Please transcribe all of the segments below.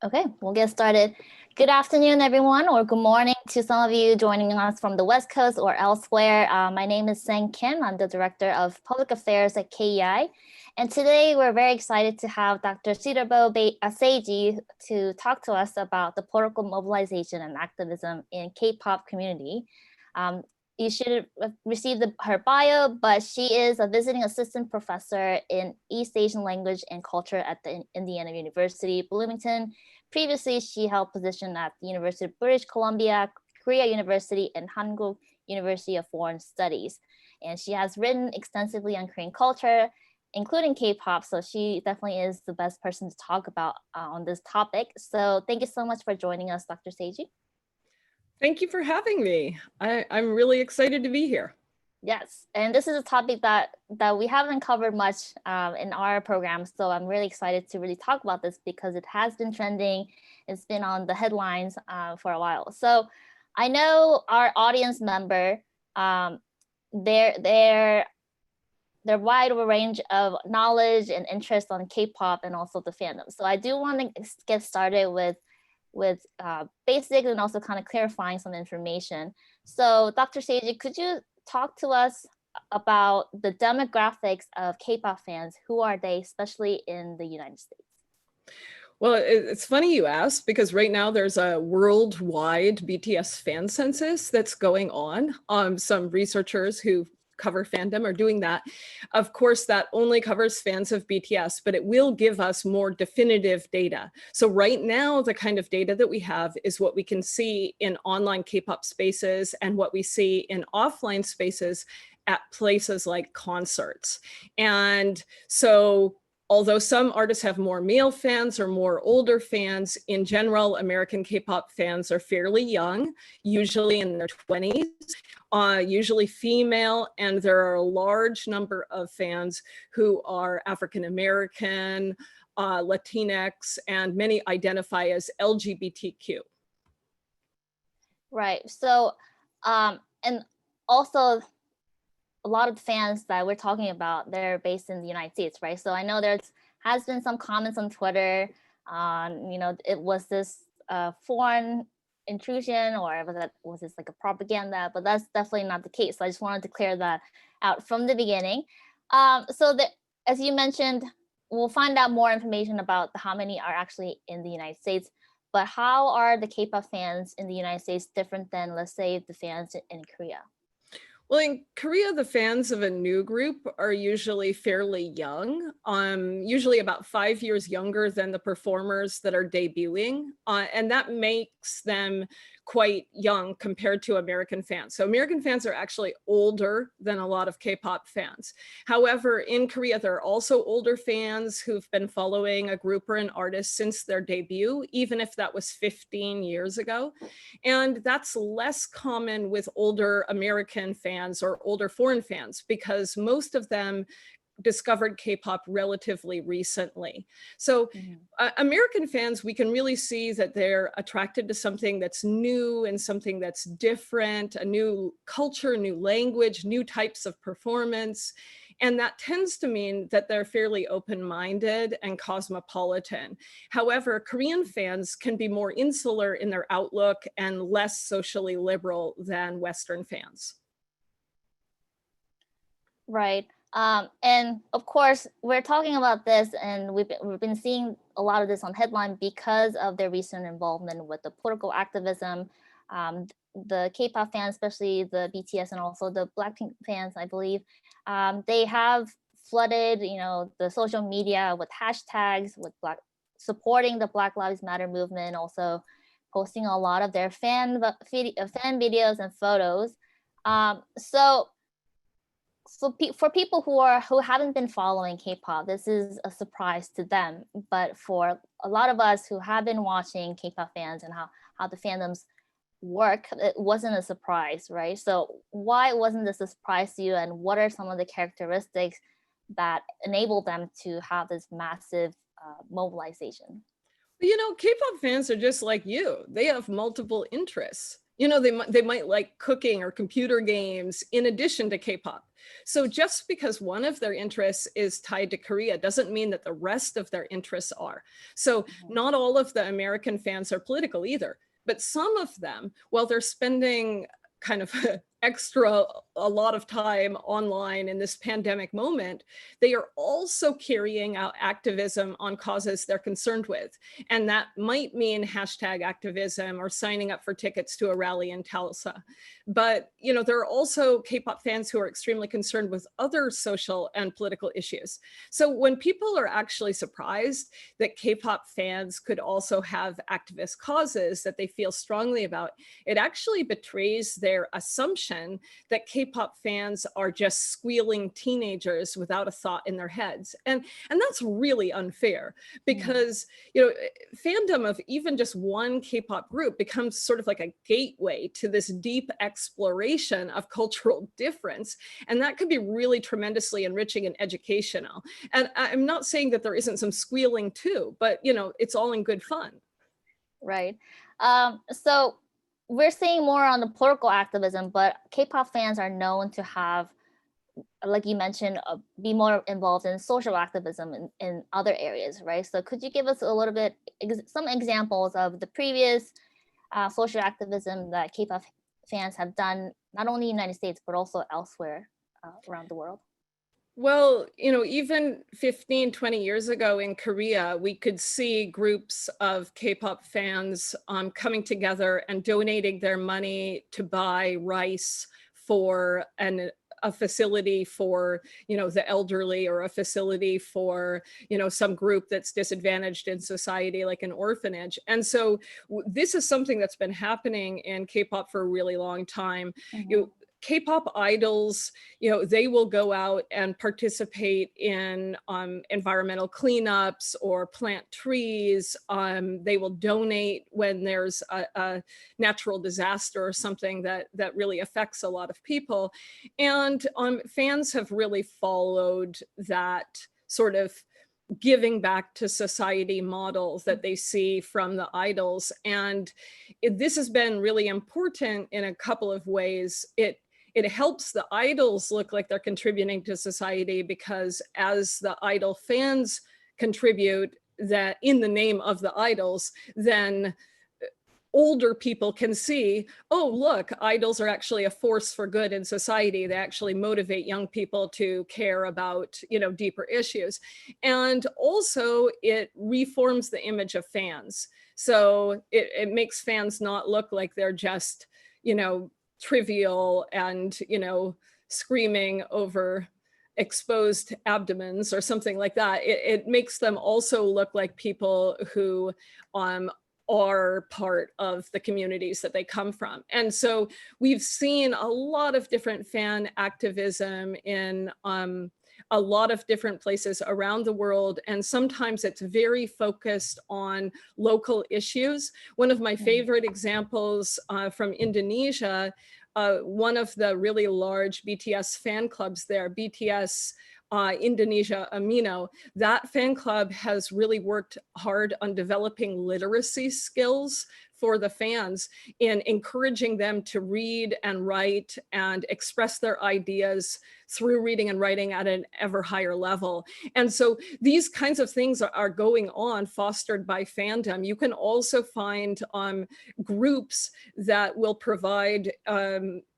Okay, we'll get started. Good afternoon, everyone, or good morning to some of you joining us from the West Coast or elsewhere. My name is Sang Kim. I'm the Director of Public Affairs at KEI. And today we're very excited to have Dr. CedarBough Saeji to talk to us about the political mobilization and activism in K-pop community. You should have received her bio, but she is a visiting assistant professor in East Asian language and culture at the Indiana University, Bloomington. Previously, she held position at the University of British Columbia, Korea University, and Hankuk University of Foreign Studies. And she has written extensively on Korean culture, including K-pop, so she definitely is the best person to talk about on this topic. So thank you so much for joining us, Dr. Saeji. Thank you for having me. I'm really excited to be here. Yes, and this is a topic that we haven't covered much in our program, so I'm really excited to really talk about this because it has been trending. It's been on the headlines for a while. So I know our audience member, their wide range of knowledge and interest on K-pop and also the fandom. So I do want to get started with basics and also kind of clarifying some information. So Dr. Saeji, could you talk to us about the demographics of K-pop fans? Who are they, especially in the United States? Well, it's funny you ask, because right now there's a worldwide BTS fan census that's going on. Some researchers who cover fandom are doing that. Of course, that only covers fans of BTS, but it will give us more definitive data. So right now, the kind of data that we have is what we can see in online K-pop spaces and what we see in offline spaces at places like concerts. And so although some artists have more male fans or more older fans, in general, American K-pop fans are fairly young, usually in their 20s, usually female, and there are a large number of fans who are African American, Latinx, and many identify as LGBTQ. Right. So, and also, a lot of the fans that we're talking about, they're based in the United States, right? So I know has been some comments on Twitter on, it was this foreign intrusion, or was this like a propaganda? But that's definitely not the case. So I just wanted to clear that out from the beginning. As you mentioned, we'll find out more information about how many are actually in the United States. But how are the K-pop fans in the United States different than, let's say, the fans in Korea? Well, in Korea, the fans of a new group are usually fairly young, usually about 5 years younger than the performers that are debuting. And that makes them quite young compared to American fans. So American fans are actually older than a lot of K-pop fans. However, in Korea, there are also older fans who've been following a group or an artist since their debut, even if that was 15 years ago. And that's less common with older American fans or older foreign fans, because most of them discovered K-pop relatively recently. So American fans, we can really see that they're attracted to something that's new and something that's different, a new culture, new language, new types of performance. And that tends to mean that they're fairly open-minded and cosmopolitan. However, Korean fans can be more insular in their outlook and less socially liberal than Western fans. Right. And of course, we're talking about this, and we've been seeing a lot of this on headline because of their recent involvement with the political activism. The K-pop fans, especially the BTS and also the Blackpink fans, I believe, they have flooded, the social media with hashtags, with supporting the Black Lives Matter movement, also posting a lot of their fan videos and photos. So for people who haven't been following K-pop, this is a surprise to them. But for a lot of us who have been watching K-pop fans and how the fandoms work, it wasn't a surprise, right? So why wasn't this a surprise to you, and what are some of the characteristics that enable them to have this massive mobilization? K-pop fans are just like you. They have multiple interests. They might like cooking or computer games in addition to K-pop. So just because one of their interests is tied to Korea doesn't mean that the rest of their interests are. So not all of the American fans are political either, but some of them, while they're spending kind of a lot of time online in this pandemic moment, they are also carrying out activism on causes they're concerned with. And that might mean hashtag activism or signing up for tickets to a rally in Tulsa. But, there are also K-pop fans who are extremely concerned with other social and political issues. So when people are actually surprised that K-pop fans could also have activist causes that they feel strongly about, it actually betrays their assumption that K-pop fans are just squealing teenagers without a thought in their heads. And that's really unfair because, fandom of even just one K-pop group becomes sort of like a gateway to this deep exploration of cultural difference. And that could be really tremendously enriching and educational. And I'm not saying that there isn't some squealing too, but it's all in good fun. Right. So we're seeing more on the political activism, but K-pop fans are known to have, like you mentioned, be more involved in social activism in other areas, right? So could you give us a little bit, some examples of the previous social activism that K-pop fans have done, not only in the United States, but also elsewhere around the world? Well, even 15, 20 years ago in Korea, we could see groups of K-pop fans coming together and donating their money to buy rice for a facility for, the elderly, or a facility for, some group that's disadvantaged in society, like an orphanage. And so this is something that's been happening in K-pop for a really long time. K-pop idols, they will go out and participate in environmental cleanups or plant trees. They will donate when there's a natural disaster or something that really affects a lot of people. And fans have really followed that sort of giving back to society models that they see from the idols. And this has been really important in a couple of ways. It helps the idols look like they're contributing to society, because as the idol fans contribute that in the name of the idols, then older people can see, oh, look, idols are actually a force for good in society. They actually motivate young people to care about, deeper issues. And also it reforms the image of fans. So it makes fans not look like they're just, trivial and, screaming over exposed abdomens or something like that. It makes them also look like people who are part of the communities that they come from. And so we've seen a lot of different fan activism in a lot of different places around the world. And sometimes it's very focused on local issues. One of my favorite examples from Indonesia, one of the really large BTS fan clubs there, BTS Indonesia Amino, that fan club has really worked hard on developing literacy skills for the fans, in encouraging them to read and write and express their ideas through reading and writing at an ever higher level. And so these kinds of things are going on, fostered by fandom. You can also find groups that will provide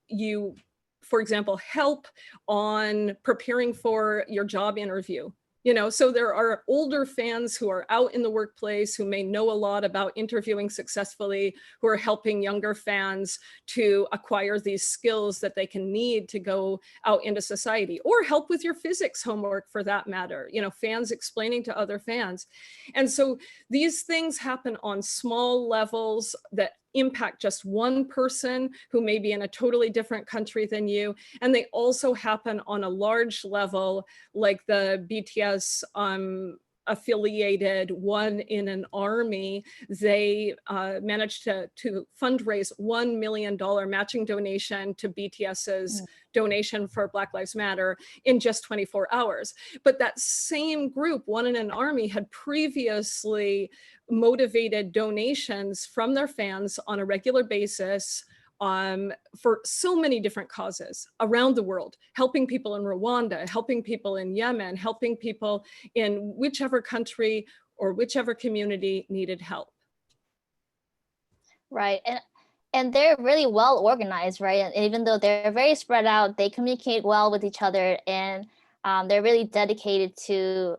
you, for example, help on preparing for your job interview. So there are older fans who are out in the workplace, who may know a lot about interviewing successfully, who are helping younger fans to acquire these skills that they can need to go out into society, or help with your physics homework for that matter, fans explaining to other fans. And so these things happen on small levels that impact just one person who may be in a totally different country than you. And they also happen on a large level, like the BTS affiliated One in an Army. They managed to fundraise $1 million matching donation to BTS's donation for Black Lives Matter in just 24 hours. But that same group, One in an Army, had previously motivated donations from their fans on a regular basis for so many different causes around the world, helping people in Rwanda, helping people in Yemen, helping people in whichever country or whichever community needed help. Right. And they're really well organized, right? And even though they're very spread out, they communicate well with each other, and they're really dedicated to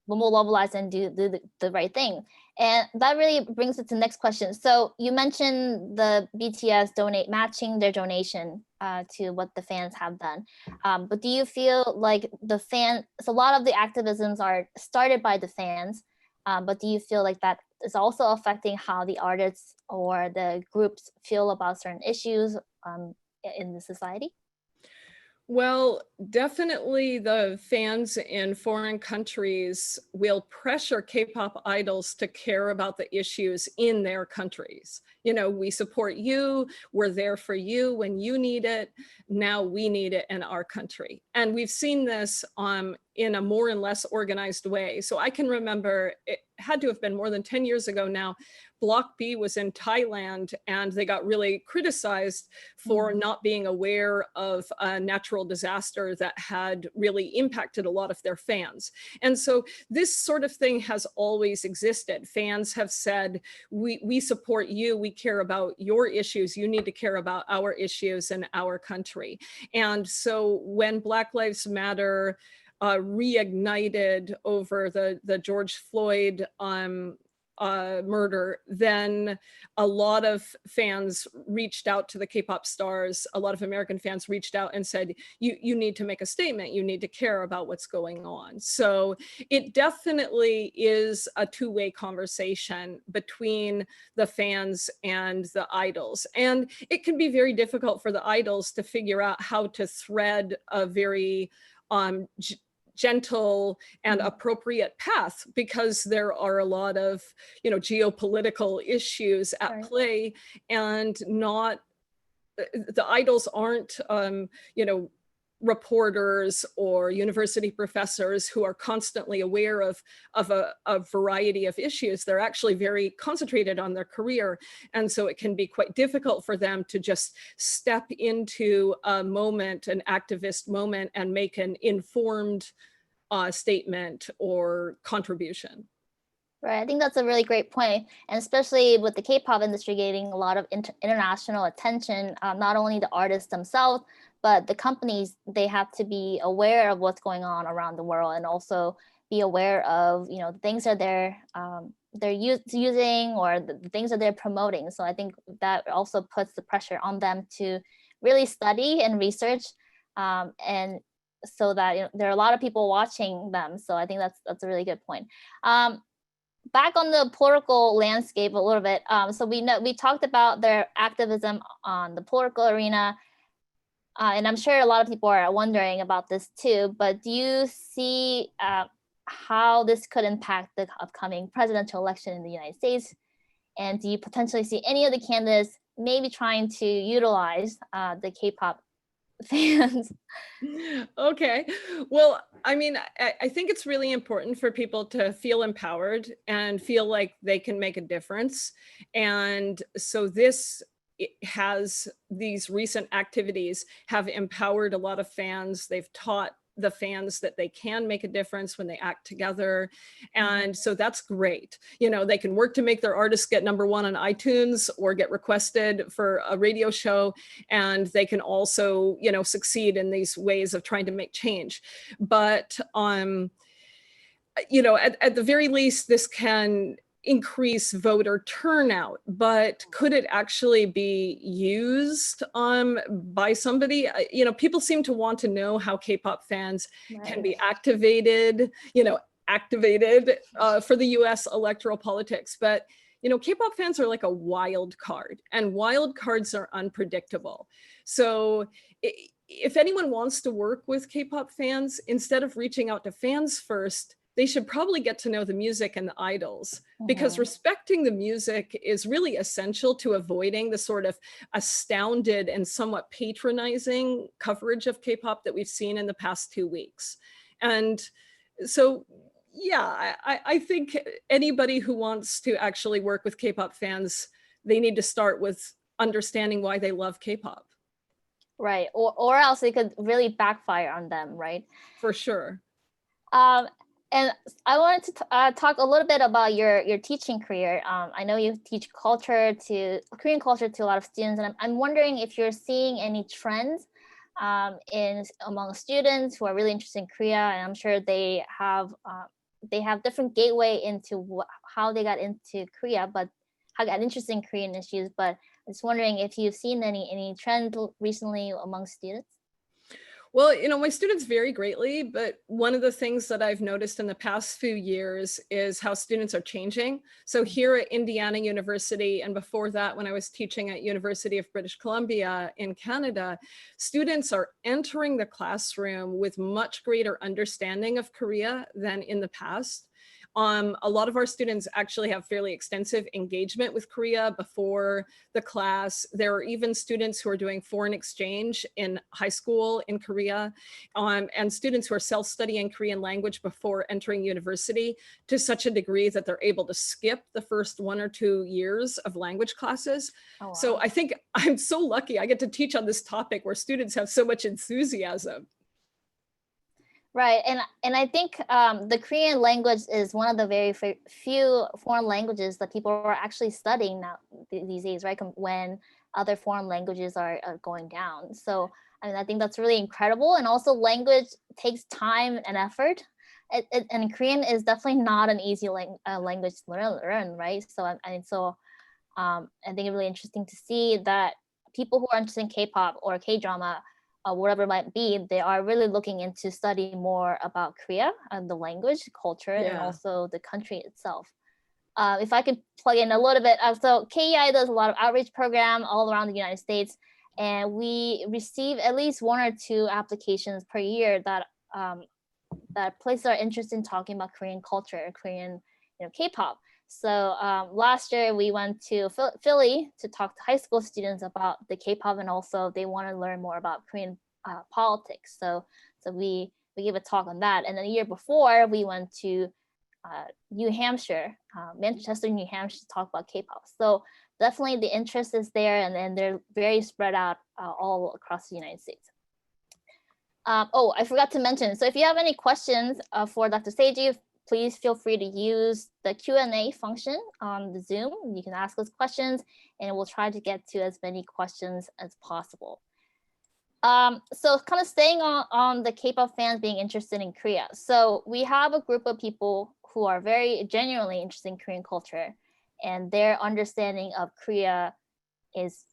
mobilize and do the right thing. And that really brings us to the next question. So you mentioned the BTS matching their donation to what the fans have done. But do you feel like so a lot of the activisms are started by the fans, but do you feel like that is also affecting how the artists or the groups feel about certain issues in the society? Well, definitely the fans in foreign countries will pressure K-pop idols to care about the issues in their countries. You know, we support you, we're there for you when you need it, now we need it in our country. And we've seen this in a more and less organized way. So I can remember, it had to have been more than 10 years ago now, Block B was in Thailand and they got really criticized for not being aware of a natural disaster that had really impacted a lot of their fans. And so this sort of thing has always existed. Fans have said, we support you, we care about your issues, you need to care about our issues in our country. And so when Black Lives Matter reignited over the George Floyd murder, then a lot of fans reached out to the K-pop stars. A lot of American fans reached out and said, you need to make a statement. You need to care about what's going on. So it definitely is a two-way conversation between the fans and the idols. And it can be very difficult for the idols to figure out how to thread a very gentle and appropriate path, because there are a lot of, you know, geopolitical issues at play, and the idols aren't, you know, reporters or university professors who are constantly aware of a variety of issues. They're actually very concentrated on their career. And so it can be quite difficult for them to just step into a moment, an activist moment, and make an informed statement or contribution. Right, I think that's a really great point. And especially with the K-pop industry getting a lot of international attention, not only the artists themselves, but the companies, they have to be aware of what's going on around the world, and also be aware of, you know, the things that they're using, or the things that they're promoting. So I think that also puts the pressure on them to really study and research, and so that, you know, there are a lot of people watching them. So I think that's a really good point. Back on the political landscape a little bit. So we talked about their activism on the political arena, and I'm sure a lot of people are wondering about this too. But do you see how this could impact the upcoming presidential election in the United States? And do you potentially see any of the candidates maybe trying to utilize the K-pop fans? Okay. Well, I mean, I think it's really important for people to feel empowered and feel like they can make a difference. And so these recent activities have empowered a lot of fans. They've taught the fans that they can make a difference when they act together. And so that's great. You know, they can work to make their artists get #1 on iTunes or get requested for a radio show. And they can also, you know, succeed in these ways of trying to make change. But, you know, at the very least, this can increase voter turnout, but could it actually be used by somebody? You know, people seem to want to know how K-pop fans can be activated, you know, for the US electoral politics. But, you know, K-pop fans are like a wild card, and wild cards are unpredictable. So if anyone wants to work with K-pop fans, instead of reaching out to fans first, they should probably get to know the music and the idols, because respecting the music is really essential to avoiding the sort of astounded and somewhat patronizing coverage of K-pop that we've seen in the past 2 weeks. And so, yeah, I think anybody who wants to actually work with K-pop fans, they need to start with understanding why they love K-pop. Right. Or else it could really backfire on them, right? For sure. Um, and I wanted to talk a little bit about your teaching career. I know you teach Korean culture to a lot of students, and I'm wondering if you're seeing any trends among students who are really interested in Korea. And I'm sure they have different gateway into how they got into Korea, but how got interested in Korean issues. But I'm just wondering if you've seen any trends recently among students. Well, my students vary greatly, but one of the things that I've noticed in the past few years is how students are changing. So here at Indiana University, and before that, when I was teaching at University of British Columbia in Canada, students are entering the classroom with much greater understanding of Korea than in the past. A lot of our students actually have fairly extensive engagement with Korea before the class. There are even students who are doing foreign exchange in high school in Korea, and students who are self-studying Korean language before entering university to such a degree that they're able to skip the first 1 or 2 years of language classes. Oh, wow. So I think I'm so lucky I get to teach on this topic where students have so much enthusiasm. Right, and I think the Korean language is one of the very few foreign languages that people are actually studying now these days, right? When other foreign languages are going down. So I mean, I think that's really incredible. And also, language takes time and effort. And Korean is definitely not an easy language to learn, right? So I think it's really interesting to see that people who are interested in K-pop or K-drama, whatever it might be, they are really looking into studying more about Korea and the language, culture, and also the country itself. If I could plug in a little bit, so KEI does a lot of outreach program all around the United States, and we receive at least 1 or 2 applications per year that places are interested in talking about Korean culture, Korean, K-pop. So last year we went to Philly to talk to high school students about the K-pop, and also they want to learn more about Korean politics. So we gave a talk on that. And then the year before we went to New Hampshire, Manchester, New Hampshire, to talk about K-pop. So definitely the interest is there, and then they're very spread out all across the United States. Oh, I forgot to mention. So if you have any questions for Dr. Saeji, please feel free to use the Q&A function on the Zoom. You can ask us questions, and we'll try to get to as many questions as possible. So kind of staying on the K-pop fans being interested in Korea. So we have a group of people who are very genuinely interested in Korean culture, and their understanding of Korea it's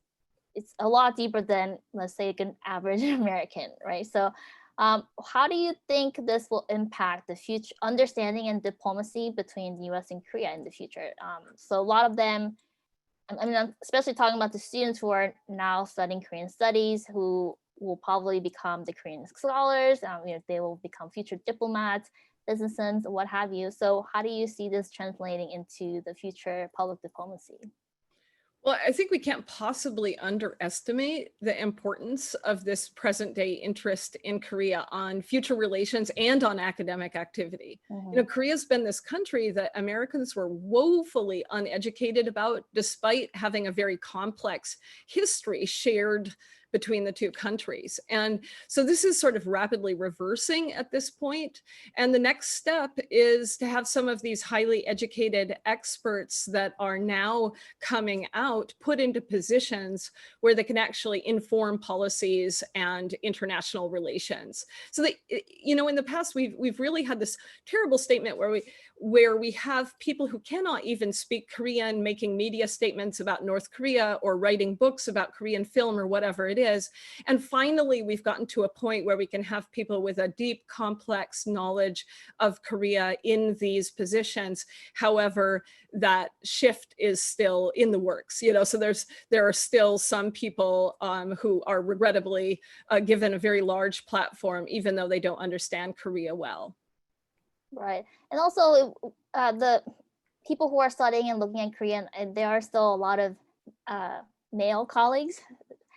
a lot deeper than, let's say, an average American, right? So how do you think this will impact the future understanding and diplomacy between the US and Korea in the future? So a lot of them, I mean, I'm especially talking about the students who are now studying Korean studies, who will probably become the Korean scholars, they will become future diplomats, businessmen, what have you. So how do you see this translating into the future public diplomacy? Well, I think we can't possibly underestimate the importance of this present day interest in Korea on future relations and on academic activity. Mm-hmm. Korea's been this country that Americans were woefully uneducated about, despite having a very complex history shared between the two countries. And so this is sort of rapidly reversing at this point. And the next step is to have some of these highly educated experts that are now coming out put into positions where they can actually inform policies and international relations. So that, in the past, we've really had this terrible statement where we have people who cannot even speak Korean making media statements about North Korea or writing books about Korean film or whatever it is. And finally, we've gotten to a point where we can have people with a deep, complex knowledge of Korea in these positions. However, that shift is still in the works, so there are still some people who are regrettably given a very large platform, even though they don't understand Korea well. Right. And also the people who are studying and looking at Korean, there are still a lot of male colleagues.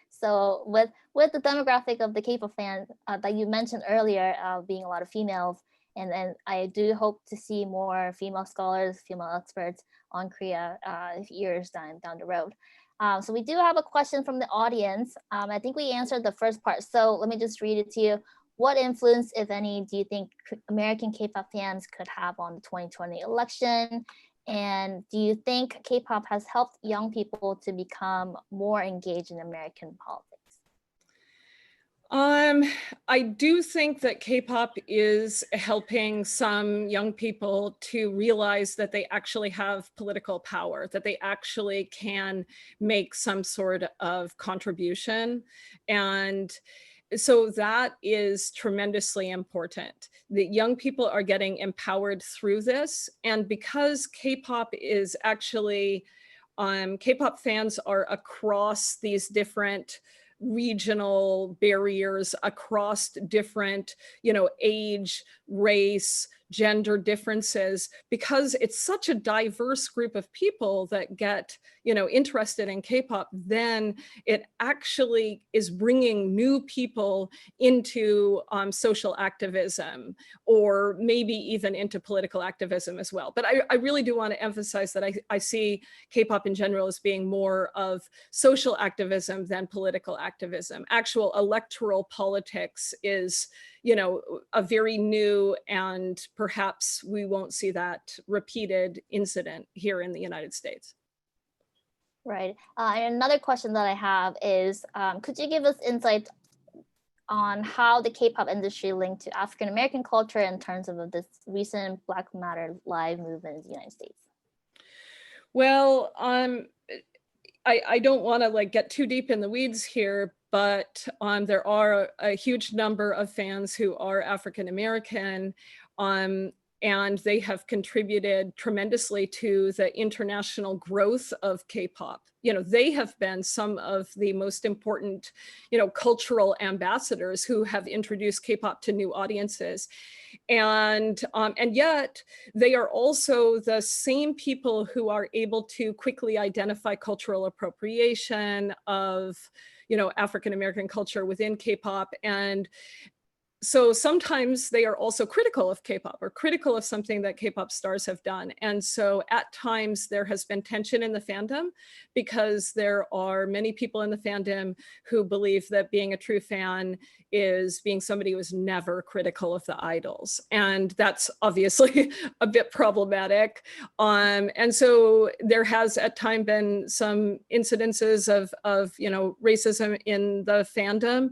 So with the demographic of the K-pop fans that you mentioned earlier, being a lot of females, and I do hope to see more female scholars, female experts on Korea years down the road. So we do have a question from the audience. I think we answered the first part. So let me just read it to you. What influence, if any, do you think American K-pop fans could have on the 2020 election? And do you think K-pop has helped young people to become more engaged in American politics? I do think that K-pop is helping some young people to realize that they actually have political power, that they actually can make some sort of contribution. And so that is tremendously important. The young people are getting empowered through this. And because K-pop is actually, K-pop fans are across these different regional barriers, across different, age, race, gender differences, because it's such a diverse group of people that get, interested in K-pop, then it actually is bringing new people into social activism, or maybe even into political activism as well. But I really do want to emphasize that I see K-pop in general as being more of social activism than political activism. Actual electoral politics is, a very new, and perhaps we won't see that repeated incident here in the United States. Right. And another question that I have is, could you give us insight on how the K-pop industry linked to African American culture in terms of this recent Black Matter Live movement in the United States? Well, I don't want to get too deep in the weeds here, but there are a huge number of fans who are African American, and they have contributed tremendously to the international growth of K-pop. They have been some of the most important, cultural ambassadors who have introduced K-pop to new audiences. And yet they are also the same people who are able to quickly identify cultural appropriation of, African American culture within K-pop. And so sometimes they are also critical of K-pop, or critical of something that K-pop stars have done. And so at times there has been tension in the fandom, because there are many people in the fandom who believe that being a true fan is being somebody who is never critical of the idols. And that's obviously a bit problematic. And so there has at times been some incidences of racism in the fandom.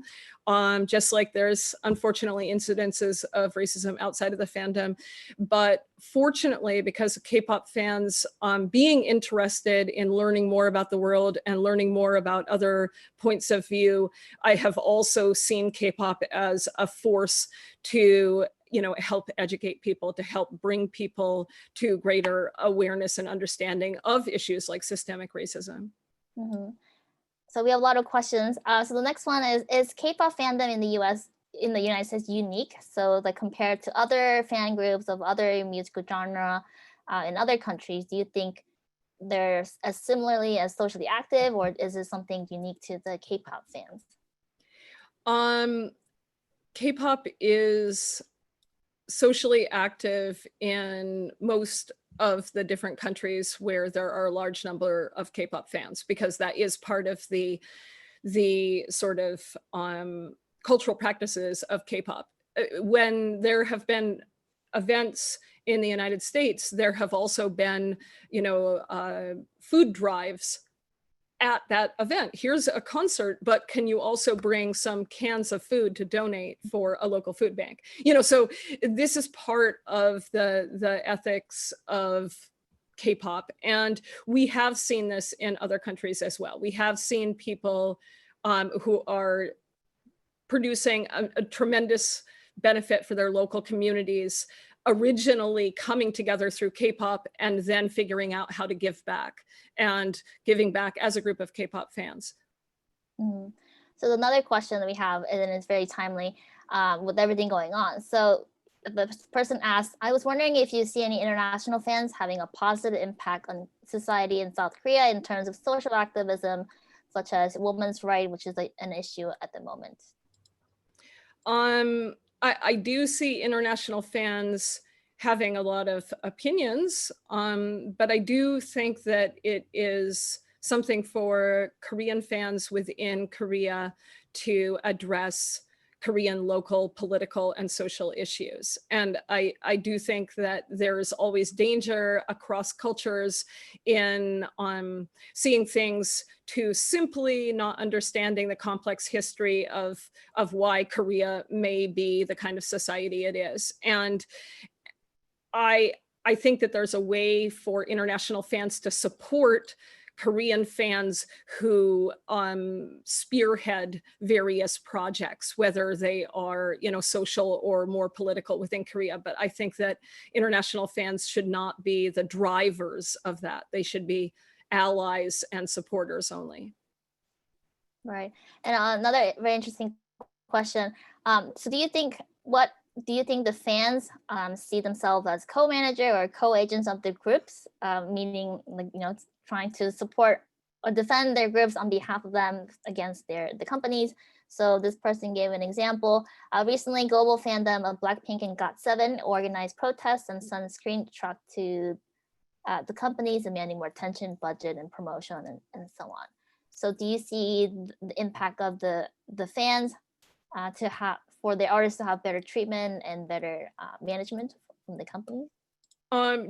Just like there's unfortunately incidences of racism outside of the fandom. But fortunately, because of K-pop fans being interested in learning more about the world and learning more about other points of view, I have also seen K-pop as a force to help educate people, to help bring people to greater awareness and understanding of issues like systemic racism. Mm-hmm. So we have a lot of questions. So the next one is K-pop fandom in the United States unique? So compared to other fan groups of other musical genre in other countries, do you think they're as similarly as socially active, or is it something unique to the K-pop fans? K-pop is socially active in most of the different countries where there are a large number of K-pop fans, because that is part of the sort of cultural practices of K-pop. When there have been events in the United States, there have also been, food drives at that event. Here's a concert, but can you also bring some cans of food to donate for a local food bank? So this is part of the ethics of K-pop. And we have seen this in other countries as well. We have seen people who are producing a tremendous benefit for their local communities, originally coming together through K-pop and then figuring out how to give back, and giving back as a group of K-pop fans. Mm-hmm. So another question that we have, and it's very timely with everything going on. So the person asked, I was wondering if you see any international fans having a positive impact on society in South Korea in terms of social activism, such as women's rights, which is an issue at the moment. I do see international fans having a lot of opinions, but I do think that it is something for Korean fans within Korea to address Korean local political and social issues. And I do think that there's always danger across cultures in seeing things to simply not understanding the complex history of why Korea may be the kind of society it is. And I think that there's a way for international fans to support Korean fans who spearhead various projects, whether they are, social or more political within Korea. But I think that international fans should not be the drivers of that. They should be allies and supporters only. Right. And another very interesting question. So do you think the fans see themselves as co-manager or co-agents of the groups, meaning trying to support or defend their groups on behalf of them against the companies? So this person gave an example. Recently, global fandom of Blackpink and GOT7 organized protests and sent screenshot to the companies demanding more attention, budget, and promotion, and so on. So do you see the impact of the fans for the artists to have better treatment and better management from the company?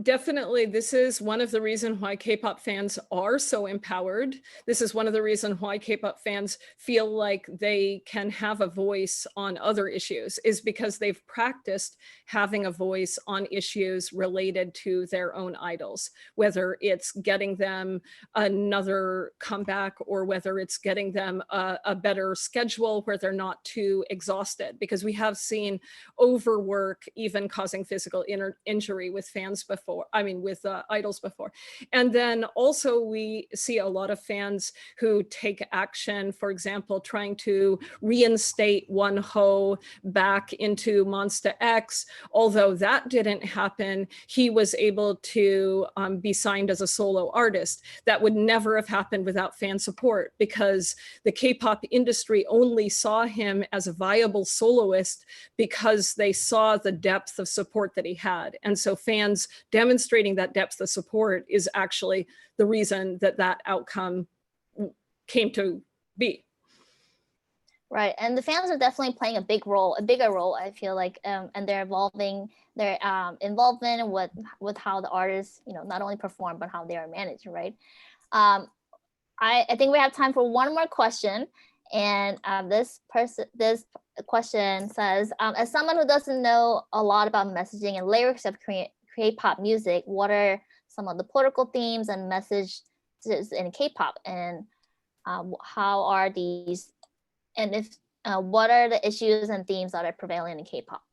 Definitely, this is one of the reasons why K-pop fans are so empowered. This is one of the reasons why K-pop fans feel like they can have a voice on other issues, is because they've practiced having a voice on issues related to their own idols, whether it's getting them another comeback or whether it's getting them a better schedule where they're not too exhausted, because we have seen overwork even causing physical injury with fans before, with idols before. And then also we see a lot of fans who take action, for example, trying to reinstate Wonho back into Monsta X. Although that didn't happen, he was able to be signed as a solo artist. That would never have happened without fan support, because the K-pop industry only saw him as a viable soloist because they saw the depth of support that he had. And so fans demonstrating that depth of support is actually the reason that outcome came to be. Right, and the fans are definitely playing a bigger role, I feel like, and they're evolving their involvement with how the artists, not only perform, but how they are managed, right? I think we have time for one more question. And this question says, as someone who doesn't know a lot about messaging and lyrics of K-pop music, what are some of the political themes and messages in K-pop, and how are these, and if what are the issues and themes that are prevailing in K-pop?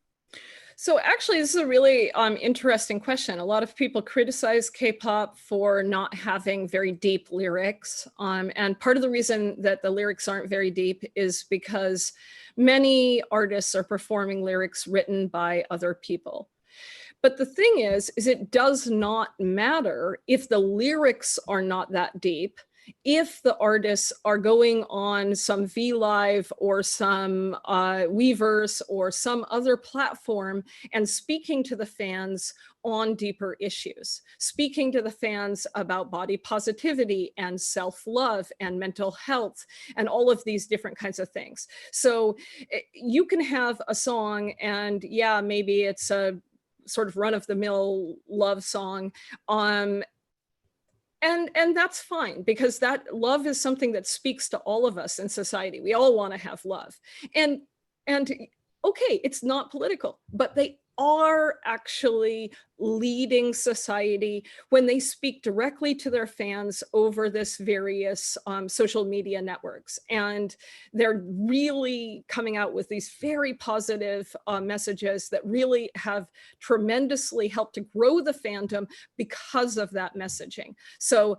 So actually, this is a really interesting question. A lot of people criticize K-pop for not having very deep lyrics. And part of the reason that the lyrics aren't very deep is because many artists are performing lyrics written by other people. But the thing is it does not matter if the lyrics are not that deep, if the artists are going on some VLive or some Weverse or some other platform and speaking to the fans on deeper issues, speaking to the fans about body positivity and self-love and mental health and all of these different kinds of things. So you can have a song and maybe it's a sort of run-of-the-mill love song, and that's fine, because that love is something that speaks to all of us in society. We all want to have love, and okay, it's not political, but they are actually leading society when they speak directly to their fans over this various social media networks. And they're really coming out with these very positive messages that really have tremendously helped to grow the fandom because of that messaging. So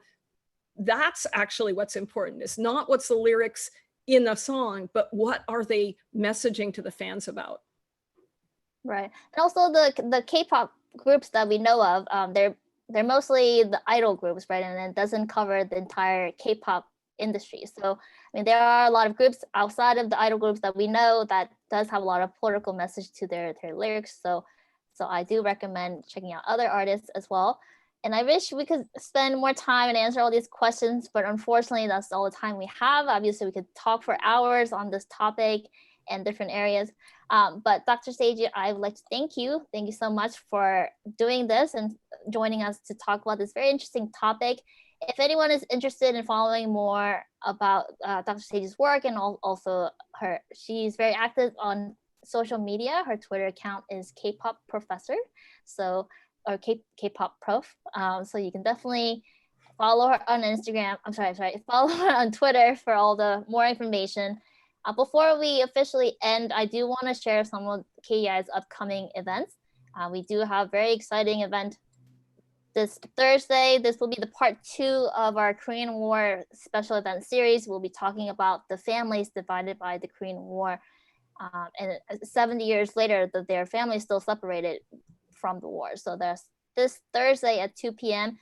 that's actually what's important. It's not what's the lyrics in the song, but what are they messaging to the fans about? Right, and also the K-pop groups that we know of, they're mostly the idol groups, right? And it doesn't cover the entire K-pop industry. So there are a lot of groups outside of the idol groups that we know that does have a lot of political message to their lyrics. So I do recommend checking out other artists as well. And I wish we could spend more time and answer all these questions, but unfortunately, that's all the time we have. Obviously, we could talk for hours on this topic and different areas. But Dr. Saeji, I would like to thank you. Thank you so much for doing this and joining us to talk about this very interesting topic. If anyone is interested in following more about Dr. Saeji's work and also she's very active on social media. Her Twitter account is K-pop professor. So or K-pop prof. So you can definitely follow her on Instagram. Follow her on Twitter for all the more information. Before we officially end, I do want to share some of KEI's upcoming events. We do have very exciting event this Thursday. This will be the part 2 of our Korean War special event series. We'll be talking about the families divided by the Korean War. And 70 years later, their families still separated from the war. So there's this Thursday at 2 p.m.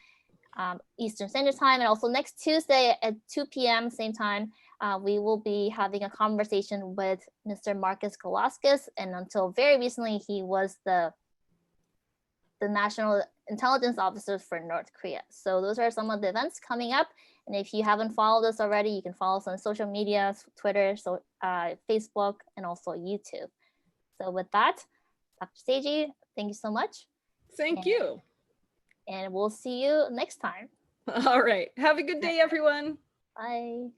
Eastern Standard Time, and also next Tuesday at 2 p.m. same time, we will be having a conversation with Mr. Marcus Kalaskis, and until very recently, he was the National Intelligence Officer for North Korea. So those are some of the events coming up. And if you haven't followed us already, you can follow us on social media, Twitter, Facebook, and also YouTube. So with that, Dr. Saeji, thank you so much. Thank you. And we'll see you next time. All right. Have a good day, everyone. Bye.